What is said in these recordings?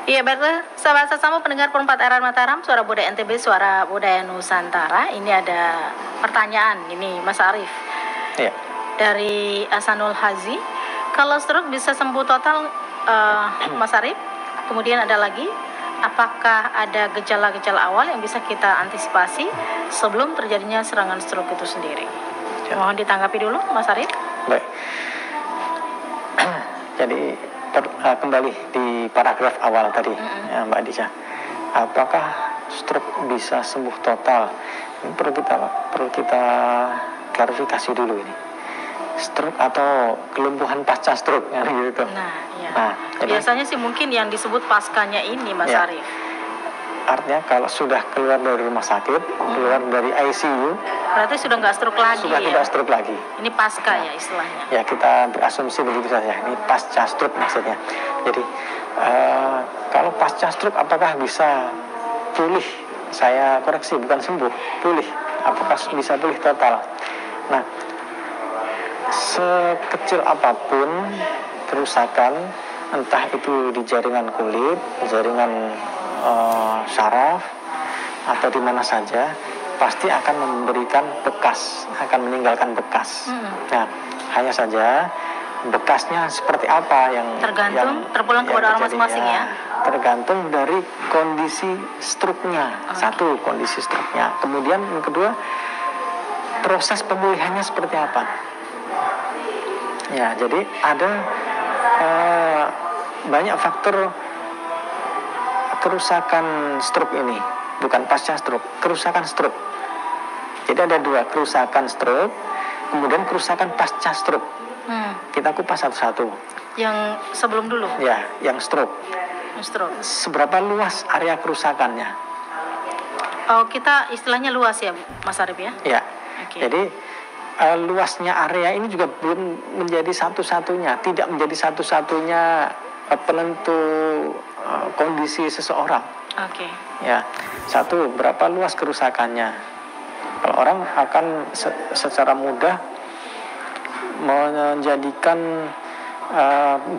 Iya, baiklah, sahabat sesama pendengar Perempat Aran Mataram, Suara Budaya NTB, Suara Budaya Nusantara. Ini ada pertanyaan, ini Mas Arief. Iya. Dari Asanul Hazi, kalau stroke bisa sembuh total, Mas Arief? Kemudian ada lagi, apakah ada gejala-gejala awal yang bisa kita antisipasi sebelum terjadinya serangan stroke itu sendiri? Ya. Mohon ditanggapi dulu, Mas Arief. Baik. Jadi kembali di paragraf awal tadi, ya, Mbak Adisha. Apakah stroke bisa sembuh total? Ini perlu kita klarifikasi dulu ini. Stroke atau kelumpuhan pasca stroke, ya, gitu. Nah, ya. Jadi, biasanya sih mungkin yang disebut paskanya ini, Mas ya, Arief. Artinya kalau sudah keluar dari rumah sakit, keluar dari ICU, berarti sudah nggak stroke lagi. Sudah tidak stroke lagi. Ini pasca ya istilahnya. Ya, kita berasumsi begitu saja. Ini pasca stroke maksudnya. Jadi kalau pasca stroke apakah bisa pulih? Saya koreksi, bukan sembuh, pulih. Apakah bisa pulih total? Nah, sekecil apapun kerusakan, entah itu di jaringan kulit, jaringan saraf, atau di mana saja, pasti akan memberikan bekas, akan meninggalkan bekas. Nah, hanya saja bekasnya seperti apa yang terpulang kepada orang masing-masing, ya. Tergantung dari kondisi struknya. Satu, kondisi struknya. Kemudian yang kedua, proses pemulihannya seperti apa. Ya, jadi ada banyak faktor kerusakan stroke ini, bukan pasca stroke, kerusakan stroke. Jadi ada dua, kerusakan stroke, kemudian kerusakan pasca stroke. Kita kupas satu-satu. Yang sebelum dulu? Ya, yang stroke. Stroke. Seberapa luas area kerusakannya? Oh, kita istilahnya luas ya, Mas Arief ya? Ya. Okay. Jadi luasnya area ini juga belum menjadi satu-satunya, tidak menjadi satu-satunya penentu kondisi seseorang. Oke. Ya, satu, berapa luas kerusakannya. Kalau orang akan secara mudah menjadikan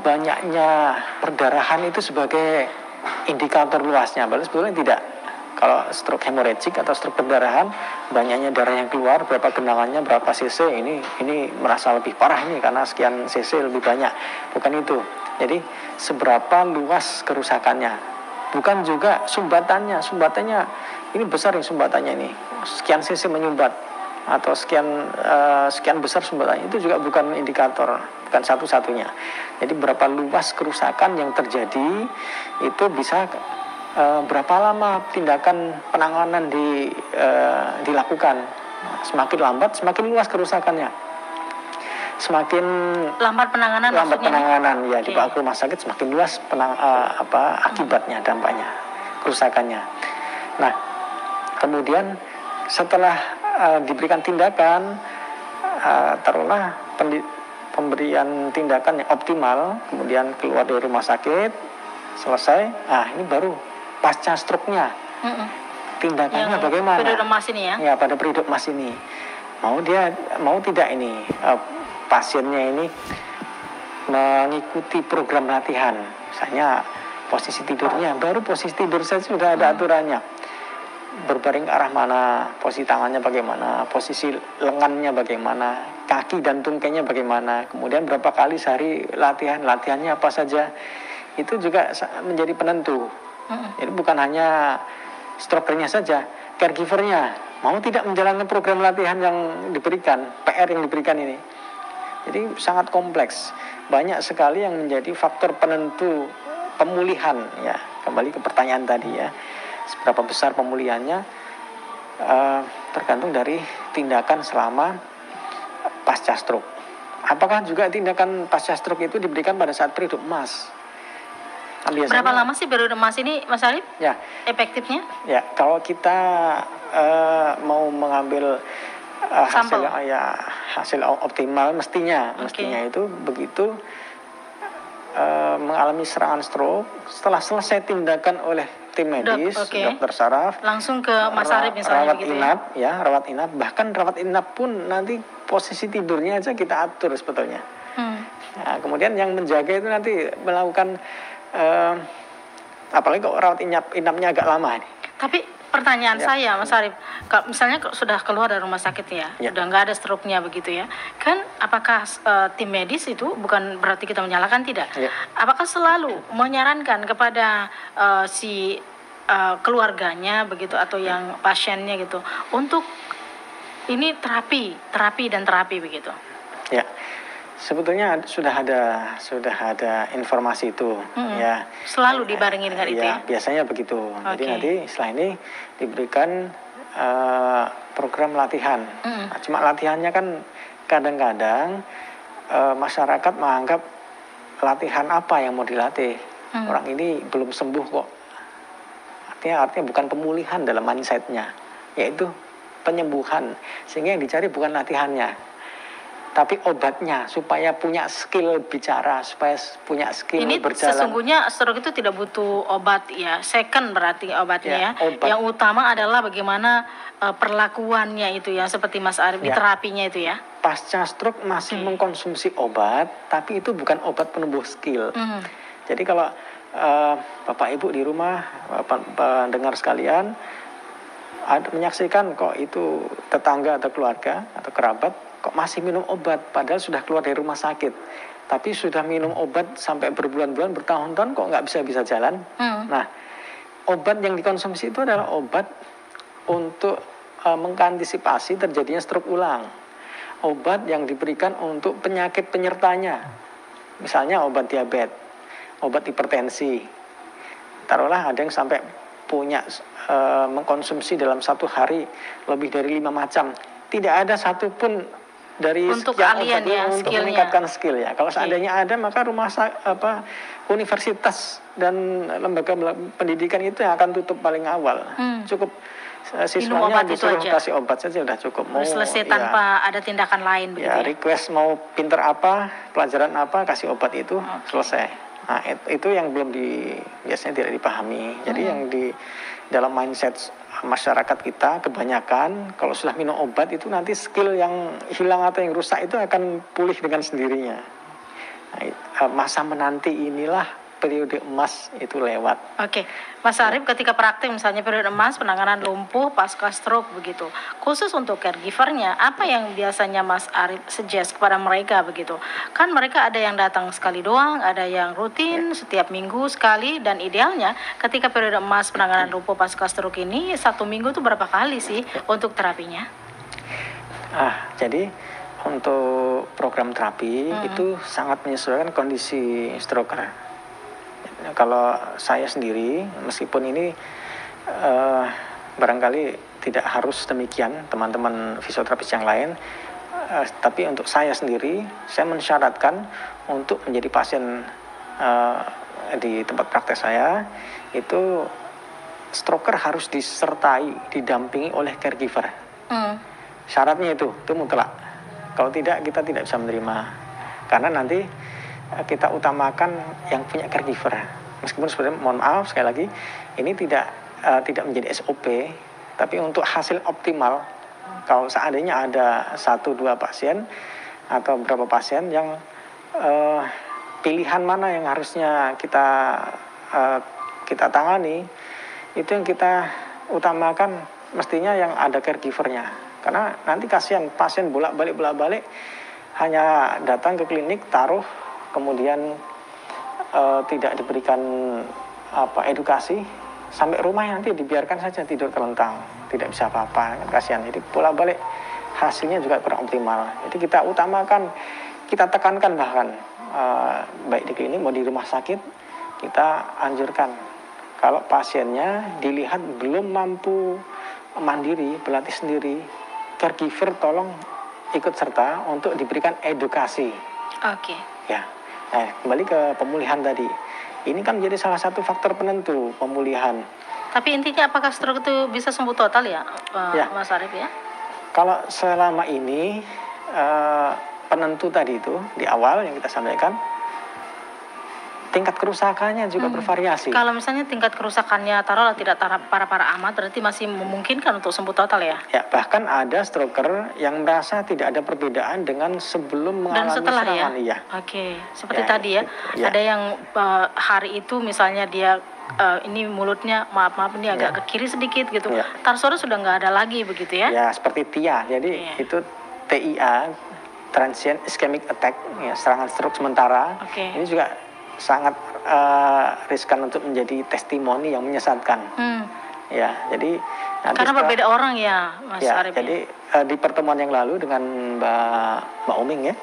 banyaknya perdarahan itu sebagai indikator luasnya, padahal sebetulnya tidak. Kalau stroke hemorrhagic atau stroke perdarahan, banyaknya darah yang keluar, berapa genangannya, berapa cc, ini merasa lebih parah ini karena sekian cc lebih banyak. Bukan itu. Jadi seberapa luas kerusakannya, bukan juga sumbatannya ini besar yang sumbatannya ini, sekian cc menyumbat atau sekian besar sumbatannya, itu juga bukan indikator, bukan satu-satunya. Jadi berapa luas kerusakan yang terjadi itu bisa berapa lama tindakan penanganan dilakukan. Semakin lambat semakin luas kerusakannya. Semakin lambat penanganan ya, di rumah sakit semakin luas akibatnya, dampaknya, kerusakannya. Nah, kemudian setelah diberikan tindakan, taruhlah pemberian tindakan yang optimal, kemudian keluar dari rumah sakit, selesai, ini baru pasca stroke-nya. Tindakannya yang bagaimana? Periode emas ini ya? Ya, pada periode emas ini. Mau tidak ini pasiennya ini mengikuti program latihan, misalnya posisi tidurnya, baru posisi tidur saja sudah ada aturannya, berbaring ke arah mana, posisi tangannya bagaimana, posisi lengannya bagaimana, kaki dan tungkainya bagaimana, kemudian berapa kali sehari latihannya apa saja, itu juga menjadi penentu. Jadi bukan hanya strokernya saja, caregivernya mau tidak menjalankan program latihan yang diberikan, PR yang diberikan ini. Jadi sangat kompleks, banyak sekali yang menjadi faktor penentu pemulihan, ya. Kembali ke pertanyaan tadi, ya, seberapa besar pemulihannya tergantung dari tindakan selama pasca stroke. Apakah juga tindakan pasca stroke itu diberikan pada saat periode emas? Biasanya, berapa lama sih periode emas ini, Mas Arief? Ya, efektifnya? Ya, kalau kita mau mengambil hasil optimal, mestinya itu begitu mengalami serangan stroke, setelah selesai tindakan oleh tim medis, dokter saraf, langsung ke Mas Arief misalnya, rawat inap, bahkan rawat inap pun nanti posisi tidurnya aja kita atur sebetulnya. Nah, kemudian yang menjaga itu nanti melakukan apalagi kok rawat inapnya agak lama ini. Tapi pertanyaan saya, Mas Arif, misalnya sudah keluar dari rumah sakit ya, udah nggak ada stroke-nya begitu ya, kan apakah tim medis itu bukan berarti kita menyalahkan, tidak? Apakah selalu menyarankan kepada si keluarganya begitu atau yang pasiennya gitu untuk ini terapi begitu? Ya. Sebetulnya sudah ada informasi itu, ya. Selalu dibarengi dengan itu ya? Biasanya begitu. Jadi nanti setelah ini diberikan program latihan. Nah, cuma latihannya kan kadang-kadang masyarakat menganggap latihan apa yang mau dilatih. Orang ini belum sembuh kok. Artinya bukan pemulihan dalam mindsetnya, yaitu penyembuhan. Sehingga yang dicari bukan latihannya, tapi obatnya, supaya punya skill bicara, supaya punya skill berjalan. Sesungguhnya stroke itu tidak butuh obat ya, second berarti obatnya ya. Yang utama adalah bagaimana perlakuannya itu ya, seperti Mas Arif di terapinya itu ya. Pasca stroke masih mengkonsumsi obat, tapi itu bukan obat penumbuh skill. Jadi kalau Bapak Ibu di rumah, pendengar sekalian, menyaksikan kok itu tetangga atau keluarga atau kerabat kok masih minum obat padahal sudah keluar dari rumah sakit, tapi sudah minum obat sampai berbulan-bulan, bertahun-tahun kok nggak bisa jalan. Nah, obat yang dikonsumsi itu adalah obat untuk mengantisipasi terjadinya stroke ulang. Obat yang diberikan untuk penyakit penyertanya, misalnya obat diabetes, obat hipertensi. Taruhlah ada yang sampai punya mengkonsumsi dalam satu hari lebih dari 5 macam. Tidak ada satupun dari untuk sekian kalian obat ya, untuk meningkatkan skill ya. Kalau seandainya ada, maka universitas dan lembaga pendidikan itu yang akan tutup paling awal. Cukup siswanya disuruh kasih obat saja sudah cukup. Mau selesai tanpa ada tindakan lain begitu ya. Request mau pinter apa, pelajaran apa, kasih obat itu selesai. Nah, itu yang biasanya tidak dipahami. Jadi yang di dalam mindset masyarakat kita kebanyakan kalau sudah minum obat itu nanti skill yang hilang atau yang rusak itu akan pulih dengan sendirinya. Nah, masa menanti inilah periode emas itu lewat. Oke, Mas Arif, ketika praktik misalnya periode emas penanganan lumpuh pasca stroke begitu, khusus untuk caregivernya, apa yang biasanya Mas Arif suggest kepada mereka begitu? Kan mereka ada yang datang sekali doang, ada yang rutin setiap minggu sekali, dan idealnya ketika periode emas penanganan lumpuh pasca stroke ini 1 minggu itu berapa kali sih untuk terapinya? Jadi untuk program terapi itu sangat menyesuaikan kondisi stroker. Kalau saya sendiri, meskipun ini barangkali tidak harus demikian teman-teman fisioterapis yang lain, tapi untuk saya sendiri, saya mensyaratkan untuk menjadi pasien di tempat praktek saya, itu stroker harus didampingi oleh caregiver. Syaratnya itu mutlak. Kalau tidak, kita tidak bisa menerima. Karena nanti kita utamakan yang punya caregiver. Meskipun sebenarnya mohon maaf sekali lagi, ini tidak menjadi SOP, tapi untuk hasil optimal, kalau seandainya ada 1-2 pasien atau beberapa pasien yang pilihan mana yang harusnya kita tangani, itu yang kita utamakan mestinya yang ada caregivernya. Karena nanti kasihan pasien bolak-balik hanya datang ke klinik, taruh, kemudian tidak diberikan edukasi, sampai rumah nanti dibiarkan saja tidur terlentang, tidak bisa apa-apa, kasihan. Jadi bolak-balik hasilnya juga kurang optimal. Jadi kita utamakan, kita tekankan bahkan baik di klinik mau di rumah sakit, kita anjurkan kalau pasiennya dilihat belum mampu mandiri, berlatih sendiri, caregiver tolong ikut serta untuk diberikan edukasi. Ya. Kembali ke pemulihan tadi. Ini kan menjadi salah satu faktor penentu pemulihan. Tapi intinya apakah stroke itu bisa sembuh total ya, Mas Arif ya? Kalau selama ini penentu tadi itu di awal yang kita sampaikan, tingkat kerusakannya juga bervariasi. Kalau misalnya tingkat kerusakannya taruhlah tidak parah-parah amat, berarti masih memungkinkan untuk sembuh total ya? Ya, bahkan ada stroker yang merasa tidak ada perbedaan dengan sebelum mengalami serangan. Seperti tadi ya, ada yang hari itu misalnya dia ini mulutnya maaf ini agak ke kiri sedikit gitu. Ya. Sore sudah nggak ada lagi begitu ya? Ya, seperti TIA. Jadi itu TIA, transient ischemic attack, ya, serangan stroke sementara. Ini juga sangat riskan untuk menjadi testimoni yang menyesatkan. Ya, jadi karena berbeda orang ya, Mas Arif. Jadi di pertemuan yang lalu dengan Mbak Oming ya,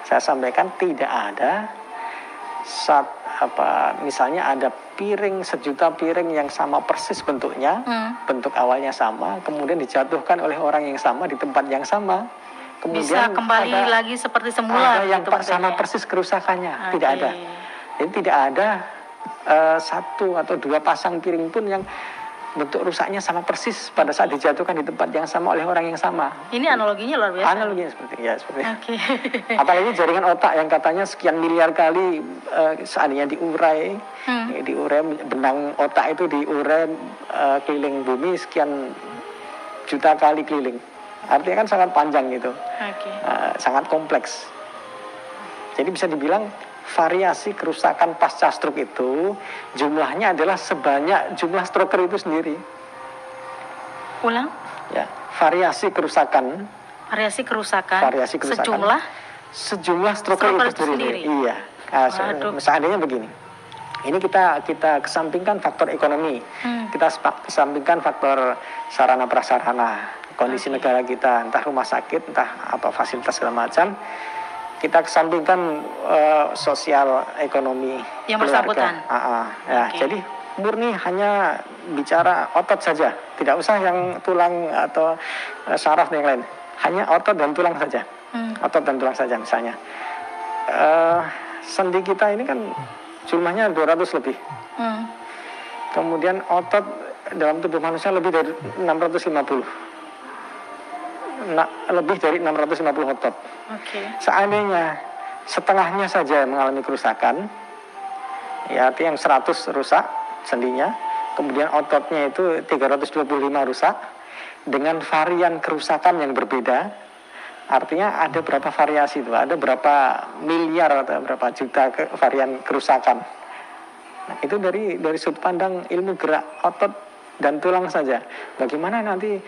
saya sampaikan tidak ada misalnya ada piring, sejuta piring yang sama persis bentuknya, bentuk awalnya sama, kemudian dijatuhkan oleh orang yang sama di tempat yang sama, kemudian bisa kembali lagi seperti semula. Ada yang sama persis kerusakannya, tidak ada. Jadi tidak ada satu atau dua pasang piring pun yang bentuk rusaknya sama persis pada saat dijatuhkan di tempat yang sama oleh orang yang sama. Ini analoginya luar biasa. Analoginya seperti apalagi jaringan otak yang katanya sekian miliar kali seandainya diurai, benang otak itu diurai keliling bumi sekian juta kali keliling. Artinya kan sangat panjang gitu, sangat kompleks. Jadi bisa dibilang variasi kerusakan pasca stroke itu jumlahnya adalah sebanyak jumlah stroker itu sendiri. Ulang? Ya, variasi kerusakan sejumlah stroker itu sendiri. Iya. Seandainya begini. Ini kita kesampingkan faktor ekonomi. Kita kesampingkan faktor sarana prasarana, kondisi negara kita, entah rumah sakit, entah apa fasilitas segala macam. Kita kesampingkan sosial ekonomi yang keluarga. bersangkutan. Jadi murni hanya bicara otot saja, tidak usah yang tulang atau saraf dan yang lain, hanya otot dan tulang saja. Otot dan tulang saja misalnya. Sendi kita ini kan jumlahnya 200 lebih. Kemudian otot dalam tubuh manusia lebih dari 650. Lebih dari 650 otot. Seandainya setengahnya saja mengalami kerusakan, ya artinya yang 100 rusak sendinya, kemudian ototnya itu 325 rusak dengan varian kerusakan yang berbeda. Artinya ada berapa variasi itu, ada berapa miliar atau berapa juta varian kerusakan. Nah, itu dari sudut pandang ilmu gerak otot dan tulang saja. Bagaimana nanti